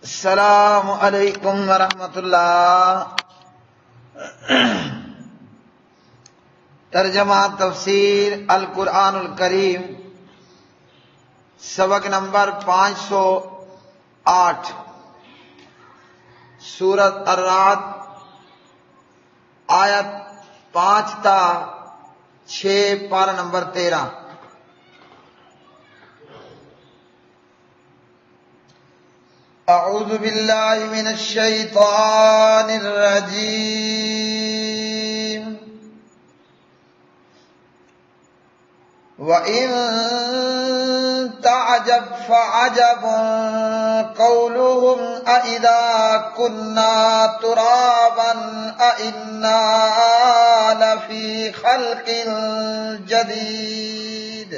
السلام علیکم ورحمۃ اللہ۔ ترجمہ تفسیر القرآن الکریم، سبق نمبر 508، سورۃ الرعد، آیت 5 تا 6، پارہ نمبر 13۔ اعوذ باللہ من الشیطان الرجیم۔ وَإِن تَعْجَبْ فَعَجَبٌ قَوْلُهُمْ أَإِذَا كُنَّا تُرَابًا أَإِنَّا لَفِي خَلْقٍ جَدِيدٍ۔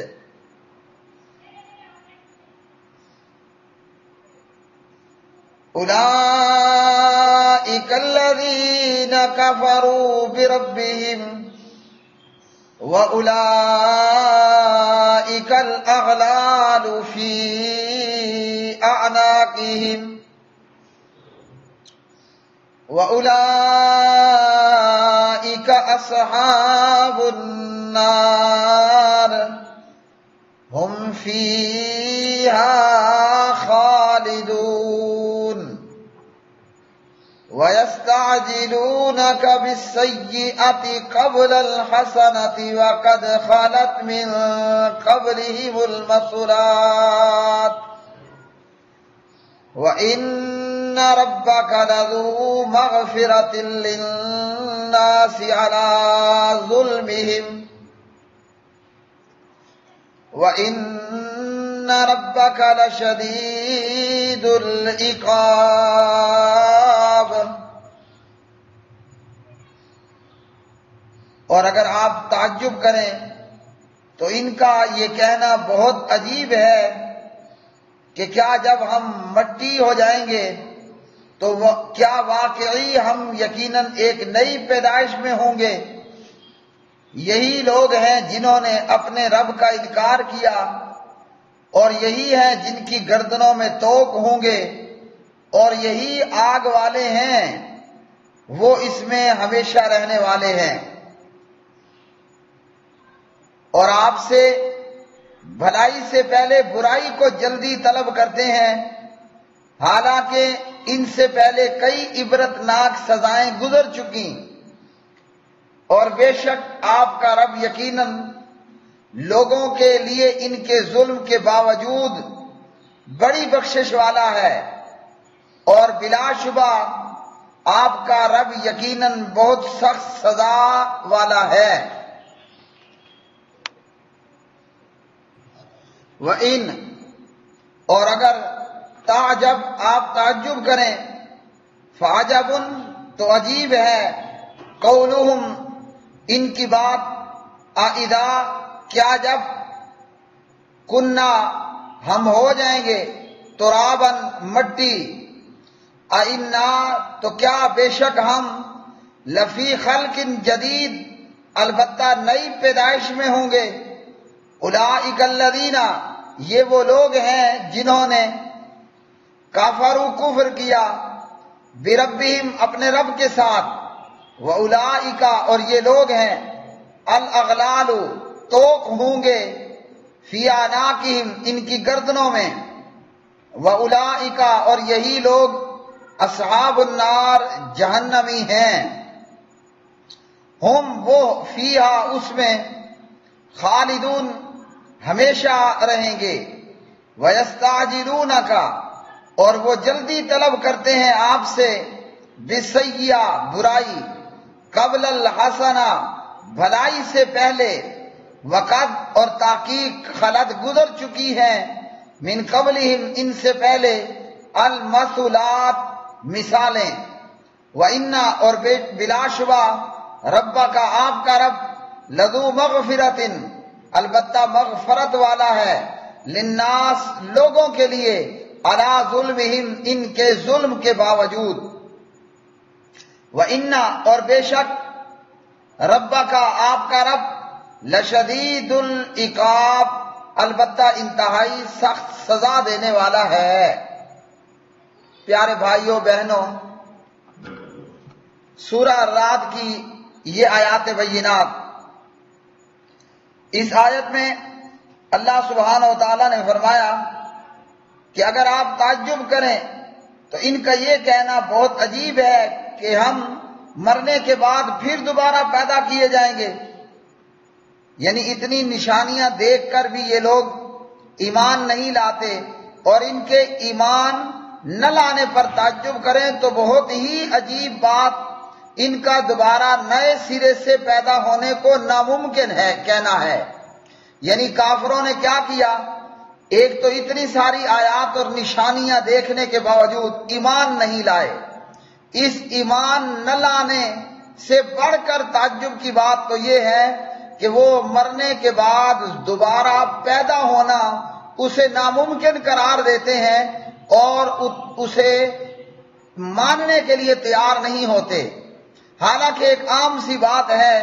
أولئك الذين كفروا بربهم وأولئك الأغلال في أعناقهم وأولئك أصحاب النار هم فيها خالدون۔ وَيَسْتَعْجِلُونَكَ بِالسَّيِّئَةِ قَبْلَ الْحَسَنَةِ وَقَدْ خَلَتْ مِن قَبْلِهِمُ الْمَثُلَاتُ وَإِنَّ رَبَّكَ لَذُو مَغْفِرَةٍ لِّلنَّاسِ عَلَى ظُلْمِهِمْ وَإِنَّ رَبَّكَ لَشَدِيدُ الْعِقَابِ۔ اور اگر آپ تعجب کریں تو ان کا یہ کہنا بہت عجیب ہے کہ کیا جب ہم مٹی ہو جائیں گے تو کیا واقعی ہم یقیناً ایک نئی پیدائش میں ہوں گے؟ یہی لوگ ہیں جنہوں نے اپنے رب کا انکار کیا، اور یہی ہیں جن کی گردنوں میں توق ہوں گے، اور یہی آگ والے ہیں، وہ اس میں ہمیشہ رہنے والے ہیں۔ اور آپ سے بھلائی سے پہلے برائی کو جلدی طلب کرتے ہیں، حالانکہ ان سے پہلے کئی عبرتناک سزائیں گزر چکی، اور بے شک آپ کا رب یقیناً لوگوں کے لیے ان کے ظلم کے باوجود بڑی بخشش والا ہے، اور بلا شبہ آپ کا رب یقیناً بہت سخت سزا والا ہے۔ وَإِن، اور اگر تعجب آپ تعجب کریں، فعجب تو عجیب ہے، قولہم ان کی بات، اذا کیا جب، کننا ہم ہو جائیں گے، ترابن مٹی، انا تو کیا بے شک ہم، لفی خلق جدید البتہ نئی پیدائش میں ہوں گے۔ اولئک الذین، یہ وہ لوگ ہیں جنہوں نے کفروا کفر کیا، بربہم اپنے رب کے ساتھ، وَأُولَئِكَ اور یہ لوگ ہیں، الاغلال توق ہوں گے، فی اعناقہم ان کی گردنوں میں، وَأُولَئِكَ اور یہی لوگ، اصحاب النار جہنمی ہیں، ہم وہ فیہا اس میں، خالدون ہمیشہ رہیں گے، وَيَسْتَعْجِلُونَكَ اور وہ جلدی طلب کرتے ہیں آپ سے، بِالسَّيِّئَةِ برائی، قبل الحسنہ بھلائی سے پہلے، وقد اور تحقیق خلط گزر چکی ہیں، من قبلہم ان سے پہلے، المثلات مثالیں، وَإِنَّ اور بلا شبہ، ربک آپ کا رب، لذو مغفرۃ البتہ مغفرت والا ہے، للناس لوگوں کے لیے، علی ظلمہم ان کے ظلم کے باوجود، وَإِنَّ اور بے شک، ربک آپ کا رب، لشدید العقاب البتہ انتہائی سخت سزا دینے والا ہے۔ پیارے بھائیوں بہنوں، سورہ رعد کی یہ آیات بینات، اس آیت میں اللہ سبحانہ و تعالیٰ نے فرمایا کہ اگر آپ تعجب کریں تو ان کا یہ کہنا بہت عجیب ہے کہ ہم مرنے کے بعد پھر دوبارہ پیدا کیے جائیں گے۔ یعنی اتنی نشانیاں دیکھ کر بھی یہ لوگ ایمان نہیں لاتے، اور ان کے ایمان نہ لانے پر تعجب کریں تو بہت ہی عجیب بات، ان کا دوبارہ نئے سرے سے پیدا ہونے کو ناممکن ہے کہنا ہے۔ یعنی کافروں نے کیا کیا؟ ایک تو اتنی ساری آیات اور نشانیاں دیکھنے کے باوجود ایمان نہیں لائے۔ اس ایمان نہ لانے سے بڑھ کر تعجب کی بات تو یہ ہے کہ وہ مرنے کے بعد دوبارہ پیدا ہونا اسے ناممکن قرار دیتے ہیں اور اسے ماننے کے لیے تیار نہیں ہوتے۔ حالانکہ ایک عام سی بات ہے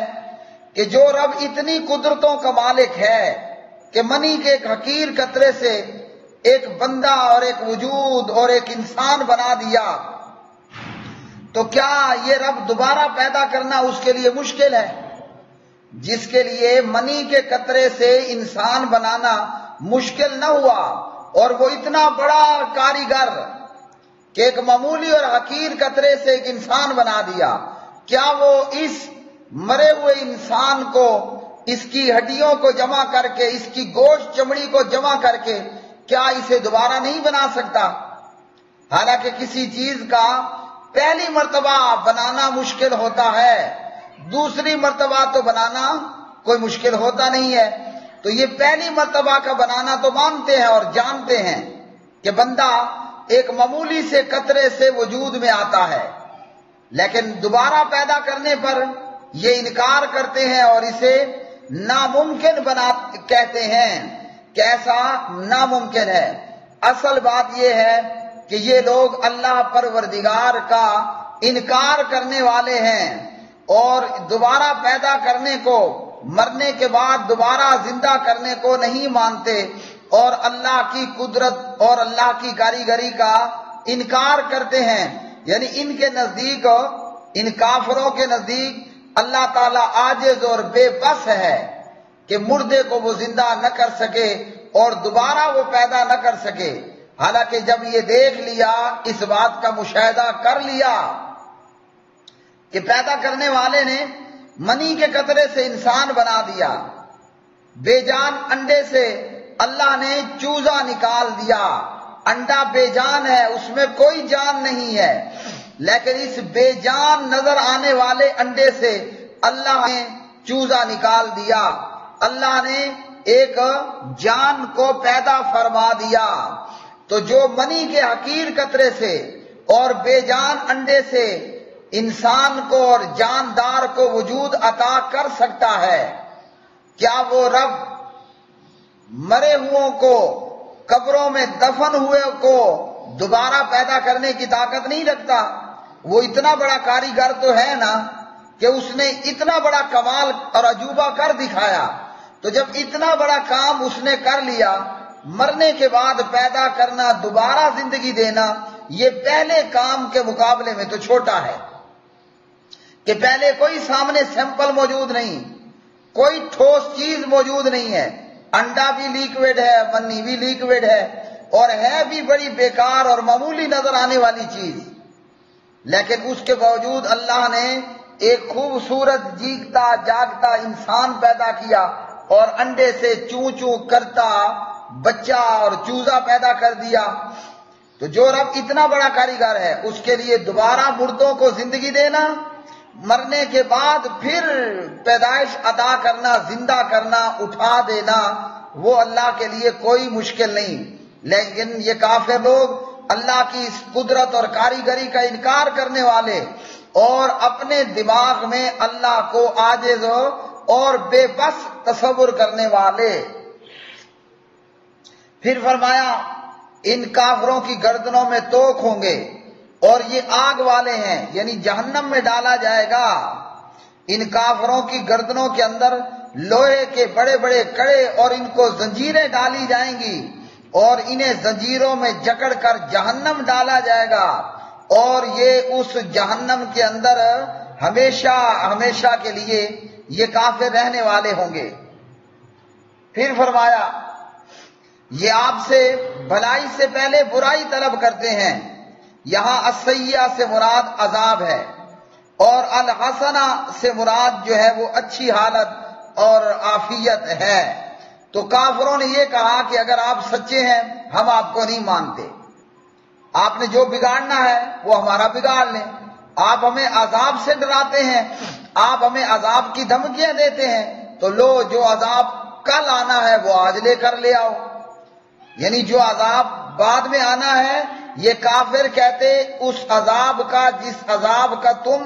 کہ جو رب اتنی قدرتوں کا مالک ہے کہ منی کے ایک حقیر قطرے سے ایک بندہ اور ایک وجود اور ایک انسان بنا دیا، تو کیا یہ رب دوبارہ پیدا کرنا اس کے لیے مشکل ہے؟ جس کے لیے منی کے قطرے سے انسان بنانا مشکل نہ ہوا، اور وہ اتنا بڑا کاریگر کہ ایک معمولی اور حقیر قطرے سے ایک انسان بنا دیا، کیا وہ اس مرے ہوئے انسان کو، اس کی ہڈیوں کو جمع کر کے، اس کی گوشت چمڑی کو جمع کر کے کیا اسے دوبارہ نہیں بنا سکتا؟ حالانکہ کسی چیز کا پہلی مرتبہ بنانا مشکل ہوتا ہے، دوسری مرتبہ تو بنانا کوئی مشکل ہوتا نہیں ہے۔ تو یہ پہلی مرتبہ کا بنانا تو مانتے ہیں اور جانتے ہیں کہ بندہ ایک معمولی سے قطرے سے وجود میں آتا ہے، لیکن دوبارہ پیدا کرنے پر یہ انکار کرتے ہیں اور اسے ناممکن کہتے ہیں کہ ایسا ناممکن ہے۔ اصل بات یہ ہے کہ یہ لوگ اللہ پروردگار کا انکار کرنے والے ہیں اور دوبارہ پیدا کرنے کو، مرنے کے بعد دوبارہ زندہ کرنے کو نہیں مانتے، اور اللہ کی قدرت اور اللہ کی کاریگری کا انکار کرتے ہیں۔ یعنی ان کے نزدیک، ان کافروں کے نزدیک اللہ تعالیٰ عاجز اور بے بس ہے کہ مردے کو وہ زندہ نہ کر سکے اور دوبارہ وہ پیدا نہ کر سکے۔ حالانکہ جب یہ دیکھ لیا، اس بات کا مشاہدہ کر لیا کہ پیدا کرنے والے نے منی کے قطرے سے انسان بنا دیا، بے جان انڈے سے اللہ نے چوزا نکال دیا، انڈا بے جان ہے، اس میں کوئی جان نہیں ہے، لیکن اس بے جان نظر آنے والے انڈے سے اللہ نے چوزا نکال دیا، اللہ نے ایک جان کو پیدا فرما دیا۔ تو جو منی کے حقیر قطرے سے اور بے جان انڈے سے انسان کو اور جاندار کو وجود عطا کر سکتا ہے، کیا وہ رب مرے ہوئوں کو، قبروں میں دفن ہوئے کو دوبارہ پیدا کرنے کی طاقت نہیں رکھتا؟ وہ اتنا بڑا کاریگر تو ہے نا کہ اس نے اتنا بڑا کمال اور عجوبہ کر دکھایا۔ تو جب اتنا بڑا کام اس نے کر لیا، مرنے کے بعد پیدا کرنا، دوبارہ زندگی دینا، یہ پہلے کام کے مقابلے میں تو چھوٹا ہے کہ پہلے کوئی سامنے سیمپل موجود نہیں، کوئی ٹھوس چیز موجود نہیں ہے، انڈا بھی لیکوڈ ہے، منی بھی لیکوڈ ہے، اور ہے بھی بڑی بیکار اور معمولی نظر آنے والی چیز، لیکن اس کے باوجود اللہ نے ایک خوبصورت جیگتا جاگتا انسان پیدا کیا اور انڈے سے چوں چوں کرتا بچہ اور چوزا پیدا کر دیا۔ تو جو رب اتنا بڑا کاریگر ہے، اس کے لیے دوبارہ مردوں کو زندگی دینا، مرنے کے بعد پھر پیدائش ادا کرنا، زندہ کرنا، اٹھا دینا، وہ اللہ کے لیے کوئی مشکل نہیں۔ لیکن یہ کافر لوگ اللہ کی اس قدرت اور کاریگری کا انکار کرنے والے اور اپنے دماغ میں اللہ کو عاجز اور بے بس تصور کرنے والے۔ پھر فرمایا ان کافروں کی گردنوں میں توق ہوں گے اور یہ آگ والے ہیں، یعنی جہنم میں ڈالا جائے گا۔ ان کافروں کی گردنوں کے اندر لوہے کے بڑے بڑے کڑے اور ان کو زنجیریں ڈالی جائیں گی اور انہیں زنجیروں میں جکڑ کر جہنم ڈالا جائے گا، اور یہ اس جہنم کے اندر ہمیشہ ہمیشہ کے لیے یہ کافر رہنے والے ہوں گے۔ پھر فرمایا یہ آپ سے بھلائی سے پہلے برائی طلب کرتے ہیں، یہاں السیئہ سے مراد عذاب ہے، اور الحسنہ سے مراد جو ہے وہ اچھی حالت اور عافیت ہے۔ تو کافروں نے یہ کہا کہ اگر آپ سچے ہیں ہم آپ کو نہیں مانتے، آپ نے جو بگاڑنا ہے وہ ہمارا بگاڑ لیں، آپ ہمیں عذاب سے ڈراتے ہیں، آپ ہمیں عذاب کی دھمکیاں دیتے ہیں، تو لو جو عذاب کل آنا ہے وہ آج لے کر لے آؤ۔ یعنی جو عذاب بعد میں آنا ہے، یہ کافر کہتے اس عذاب کا جس عذاب کا تم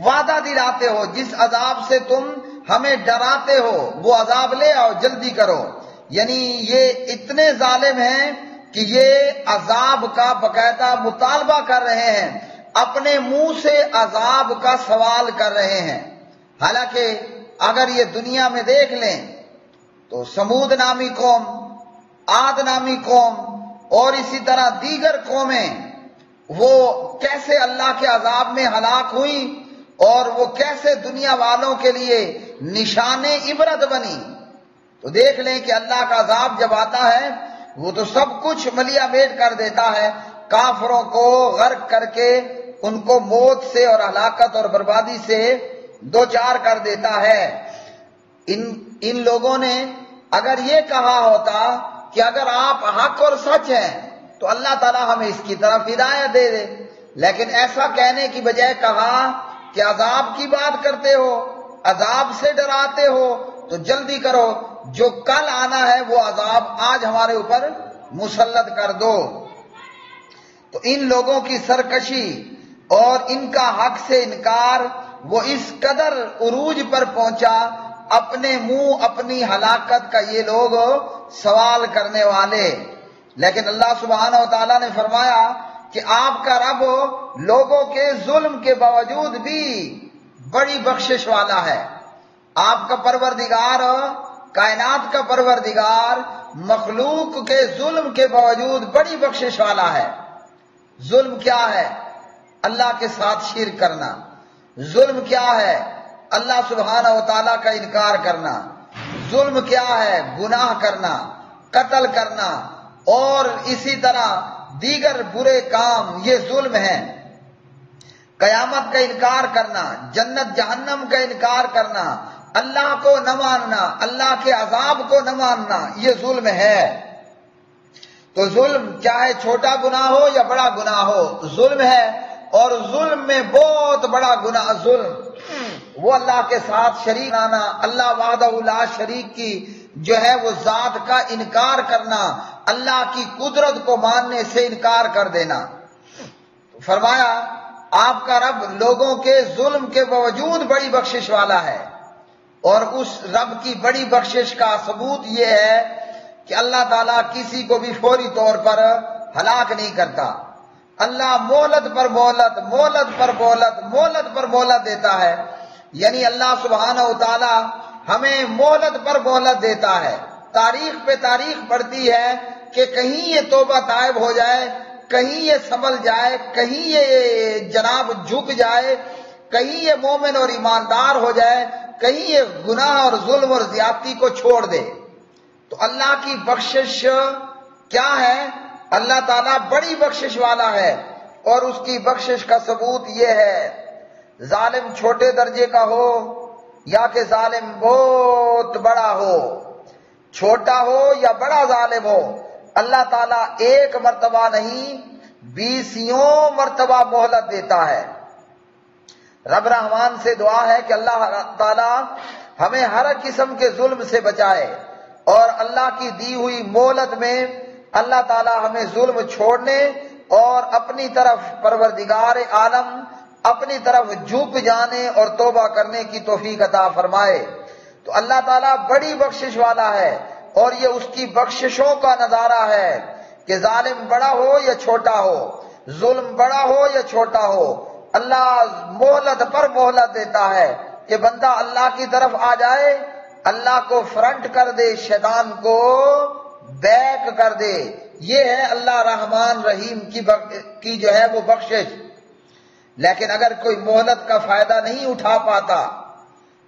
وعدہ دلاتے ہو، جس عذاب سے تم ہمیں ڈراتے ہو، وہ عذاب لے آؤ، جلدی کرو۔ یعنی یہ اتنے ظالم ہیں کہ یہ عذاب کا باقاعدہ مطالبہ کر رہے ہیں، اپنے منہ سے عذاب کا سوال کر رہے ہیں۔ حالانکہ اگر یہ دنیا میں دیکھ لیں تو سمود نامی قوم، عاد نامی قوم اور اسی طرح دیگر قومیں وہ کیسے اللہ کے عذاب میں ہلاک ہوئیں، اور وہ کیسے دنیا والوں کے لیے نشان عبرت بنی۔ تو دیکھ لیں کہ اللہ کا عذاب جب آتا ہے وہ تو سب کچھ ملیا میٹ کر دیتا ہے، کافروں کو غرق کر کے ان کو موت سے اور ہلاکت اور بربادی سے دوچار کر دیتا ہے۔ ان لوگوں نے اگر یہ کہا ہوتا کہ اگر آپ حق اور سچ ہیں تو اللہ تعالیٰ ہمیں اس کی طرف ہدایت دے دے، لیکن ایسا کہنے کی بجائے کہا کہ عذاب کی بات کرتے ہو، عذاب سے ڈراتے ہو، تو جلدی کرو، جو کل آنا ہے وہ عذاب آج ہمارے اوپر مسلط کر دو۔ تو ان لوگوں کی سرکشی اور ان کا حق سے انکار وہ اس قدر عروج پر پہنچا، اپنے منہ اپنی ہلاکت کا یہ لوگ سوال کرنے والے۔ لیکن اللہ سبحانہ و تعالیٰ نے فرمایا کہ آپ کا رب لوگوں کے ظلم کے باوجود بھی بڑی بخشش والا ہے۔ آپ کا پروردگار، کائنات کا پروردگار، مخلوق کے ظلم کے باوجود بڑی بخشش والا ہے۔ ظلم کیا ہے؟ اللہ کے ساتھ شرک کرنا۔ ظلم کیا ہے؟ اللہ سبحانہ و تعالیٰ کا انکار کرنا۔ ظلم کیا ہے؟ گناہ کرنا، قتل کرنا اور اسی طرح دیگر برے کام، یہ ظلم ہے۔ قیامت کا انکار کرنا، جنت جہنم کا انکار کرنا، اللہ کو نہ ماننا، اللہ کے عذاب کو نہ ماننا، یہ ظلم ہے۔ تو ظلم چاہے چھوٹا گناہ ہو یا بڑا گناہ ہو، ظلم ہے، اور ظلم میں بہت بڑا گناہ ظلم وہ اللہ کے ساتھ شریک آنا، اللہ وحدہ لا شریک کی جو ہے وہ ذات کا انکار کرنا، اللہ کی قدرت کو ماننے سے انکار کر دینا۔ فرمایا آپ کا رب لوگوں کے ظلم کے باوجود بڑی بخشش والا ہے، اور اس رب کی بڑی بخشش کا ثبوت یہ ہے کہ اللہ تعالیٰ کسی کو بھی فوری طور پر ہلاک نہیں کرتا۔ اللہ مہلت پر مہلت، مہلت پر مہلت، مہلت پر مہلت دیتا ہے۔ یعنی اللہ سبحانہ و تعالیٰ ہمیں مہلت پر مہلت دیتا ہے، تاریخ پہ تاریخ پڑتی ہے کہ کہیں یہ توبہ طائب ہو جائے، کہیں یہ سنبھل جائے، کہیں یہ جناب جھک جائے، کہیں یہ مومن اور ایماندار ہو جائے، کہیں یہ گناہ اور ظلم اور زیادتی کو چھوڑ دے۔ تو اللہ کی بخشش کیا ہے؟ اللہ تعالیٰ بڑی بخشش والا ہے، اور اس کی بخشش کا ثبوت یہ ہے، ظالم چھوٹے درجے کا ہو یا کہ ظالم بہت بڑا ہو، چھوٹا ہو یا بڑا ظالم ہو، اللہ تعالیٰ ایک مرتبہ نہیں 20 مرتبہ مہلت دیتا ہے۔ رب رحمان سے دعا ہے کہ اللہ تعالیٰ ہمیں ہر قسم کے ظلم سے بچائے، اور اللہ کی دی ہوئی مہلت میں اللہ تعالیٰ ہمیں ظلم چھوڑنے اور اپنی طرف پروردگار عالم اپنی طرف جھک جانے اور توبہ کرنے کی توفیق عطا فرمائے۔ تو اللہ تعالیٰ بڑی بخشش والا ہے، اور یہ اس کی بخششوں کا نظارہ ہے کہ ظالم بڑا ہو یا چھوٹا ہو، ظلم بڑا ہو یا چھوٹا ہو، اللہ مہلت پر مہلت دیتا ہے کہ بندہ اللہ کی طرف آ جائے، اللہ کو فرنٹ کر دے، شیطان کو بیک کر دے۔ یہ ہے اللہ رحمان رحیم کی جو ہے وہ بخشش۔ لیکن اگر کوئی مہلت کا فائدہ نہیں اٹھا پاتا،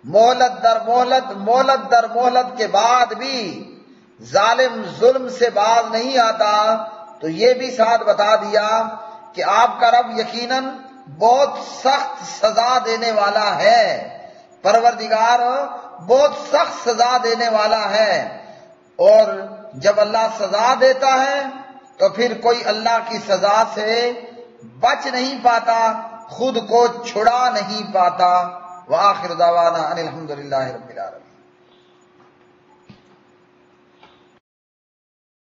مہلت در مہلت، مہلت در مہلت کے بعد بھی ظالم ظلم سے باز نہیں آتا، تو یہ بھی ساتھ بتا دیا کہ آپ کا رب یقیناً بہت سخت سزا دینے والا ہے۔ پروردگار بہت سخت سزا دینے والا ہے، اور جب اللہ سزا دیتا ہے تو پھر کوئی اللہ کی سزا سے بچ نہیں پاتا، خود کو چھڑا نہیں پاتا۔ وآخر دعوانا ان الحمدللہ رب العالمین۔